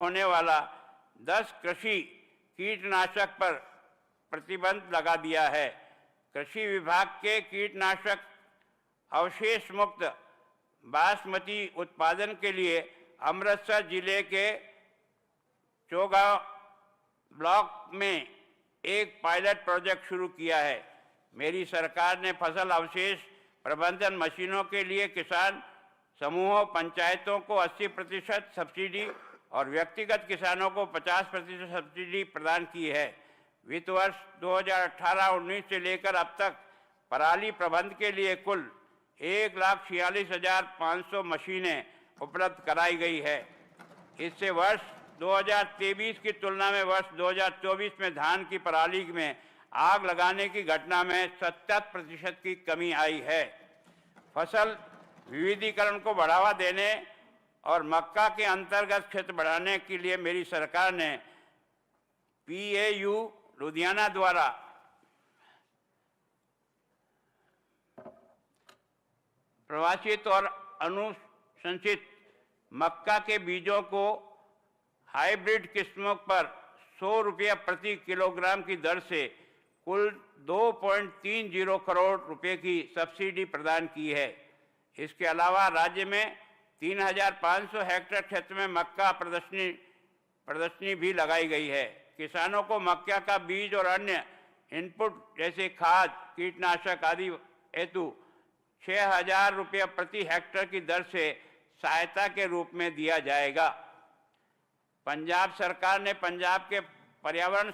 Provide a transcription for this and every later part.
होने वाला 10 कृषि कीटनाशक पर प्रतिबंध लगा दिया है। कृषि विभाग के कीटनाशक अवशेष मुक्त बासमती उत्पादन के लिए अमृतसर जिले के चौगांव ब्लॉक में एक पायलट प्रोजेक्ट शुरू किया है। मेरी सरकार ने फसल अवशेष प्रबंधन मशीनों के लिए किसान समूहों, पंचायतों को 80% सब्सिडी और व्यक्तिगत किसानों को 50% सब्सिडी प्रदान की है। वित्त वर्ष 2018-19 से लेकर अब तक पराली प्रबंध के लिए कुल 1,46,500 मशीनें उपलब्ध कराई गई है। इससे वर्ष 2023 की तुलना में वर्ष 2024 में धान की पराली में आग लगाने की घटना में 70% की कमी आई है। फसल विविधीकरण को बढ़ावा देने और मक्का के अंतर्गत क्षेत्र बढ़ाने के लिए मेरी सरकार ने PAU लुधियाना द्वारा प्रवासित और अनुशंसित मक्का के बीजों को हाइब्रिड किस्मों पर 100 रुपये प्रति किलोग्राम की दर से कुल 2.30 करोड़ रुपए की सब्सिडी प्रदान की है। इसके अलावा राज्य में 3,500 हेक्टेयर क्षेत्र में मक्का प्रदर्शनी भी लगाई गई है। किसानों को मक्का का बीज और अन्य इनपुट जैसे खाद, कीटनाशक आदि हेतु 6,000 रुपये प्रति हेक्टेयर की दर से सहायता के रूप में दिया जाएगा। पंजाब सरकार ने पंजाब के पर्यावरण,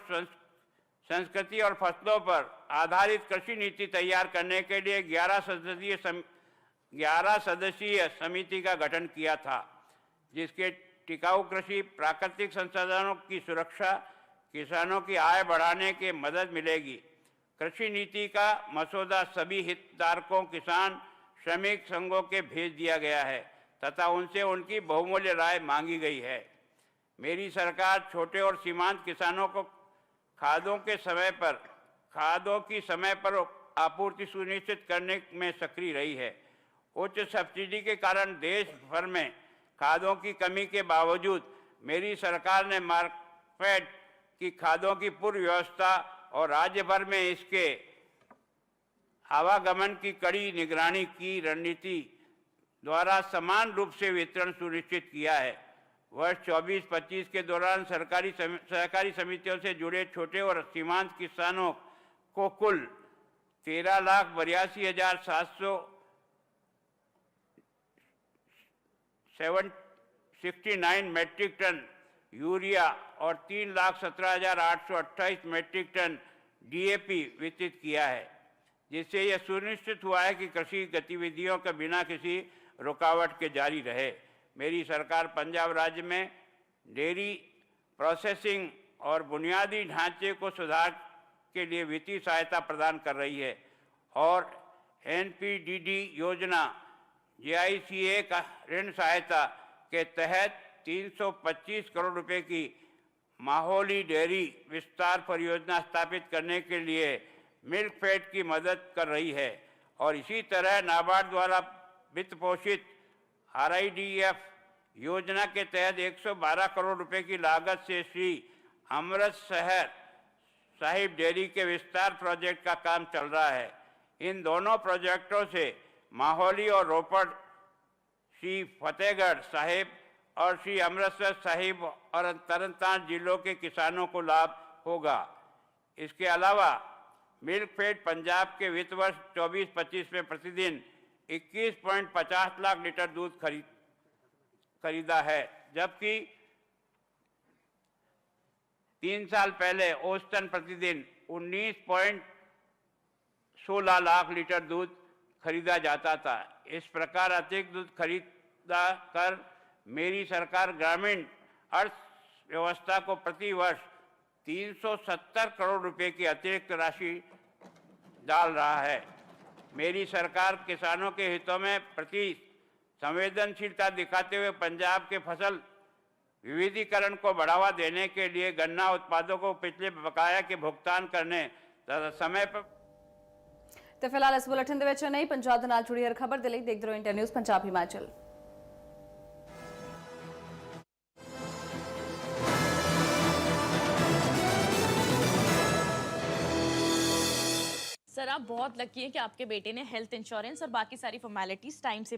संस्कृति और फसलों पर आधारित कृषि नीति तैयार करने के लिए 11 सदस्यीय समिति का गठन किया था, जिसके टिकाऊ कृषि, प्राकृतिक संसाधनों की सुरक्षा, किसानों की आय बढ़ाने के मदद मिलेगी। कृषि नीति का मसौदा सभी हितधारकों, किसान, श्रमिक संघों के भेज दिया गया है तथा उनसे उनकी बहुमूल्य राय मांगी गई है। मेरी सरकार छोटे और सीमांत किसानों को खादों की समय पर आपूर्ति सुनिश्चित करने में सक्रिय रही है। उच्च सब्सिडी के कारण देश भर में खादों की कमी के बावजूद मेरी सरकार ने मार्केट की खादों की पूर्व व्यवस्था और राज्य भर में इसके आवागमन की कड़ी निगरानी की रणनीति द्वारा समान रूप से वितरण सुनिश्चित किया है। वर्ष 24-25 के दौरान सहकारी समितियों से जुड़े छोटे और सीमांत किसानों को कुल 13,82,769 मैट्रिक टन यूरिया और 3,17,828 मैट्रिक टन DAP वितरित किया है, जिससे यह सुनिश्चित हुआ है कि कृषि गतिविधियों के बिना किसी रुकावट के जारी रहे। मेरी सरकार पंजाब राज्य में डेयरी प्रोसेसिंग और बुनियादी ढांचे को सुधार के लिए वित्तीय सहायता प्रदान कर रही है और NPDD योजना JICA का ऋण सहायता के तहत 325 करोड़ रुपए की माहौली डेयरी विस्तार परियोजना स्थापित करने के लिए मिल्कफेड की मदद कर रही है और इसी तरह नाबार्ड द्वारा वित्त पोषित RIDF योजना के तहत 112 करोड़ रुपए की लागत से श्री अमृतसर साहिब डेयरी के विस्तार प्रोजेक्ट का काम चल रहा है। इन दोनों प्रोजेक्टों से माहौली और रोपड़, श्री फतेहगढ़ साहिब और श्री अमृतसर साहिब और तरनतारन जिलों के किसानों को लाभ होगा। इसके अलावा मिल्कफेड पंजाब के वित्त वर्ष 24-25 में प्रतिदिन 21.50 लाख लीटर दूध खरीदा है, जबकि 3 साल पहले औसतन प्रतिदिन 19.16 लाख लीटर दूध खरीदा जाता था। इस प्रकार अतिरिक्त दूध खरीदा कर मेरी सरकार ग्रामीण अर्थव्यवस्था को प्रति वर्ष 370 करोड़ रुपए की अतिरिक्त राशि डाल रहा है। मेरी सरकार किसानों के हितों में प्रति संवेदनशीलता दिखाते हुए पंजाब के फसल विविधीकरण को बढ़ावा देने के लिए गन्ना उत्पादों को पिछले बकाया के भुगतान करने तथा समय पर। तो फिलहाल इस बुलेटिन ਦੇ ਵਿੱਚ ਨਹੀਂ ਪੰਜਾਬ ਦੇ ਨਾਲ ਜੁੜੀ ਹਰ ਖਬਰ ਦੇ ਲਈ ਦੇਖਦੇ ਰਹੋ India news Punjab Himachal. Sir आप बहुत लकी हैं कि आपके बेटे ने हेल्थ इंश्योरेंस और बाकी सारी फॉर्मेलिटीज टाइम से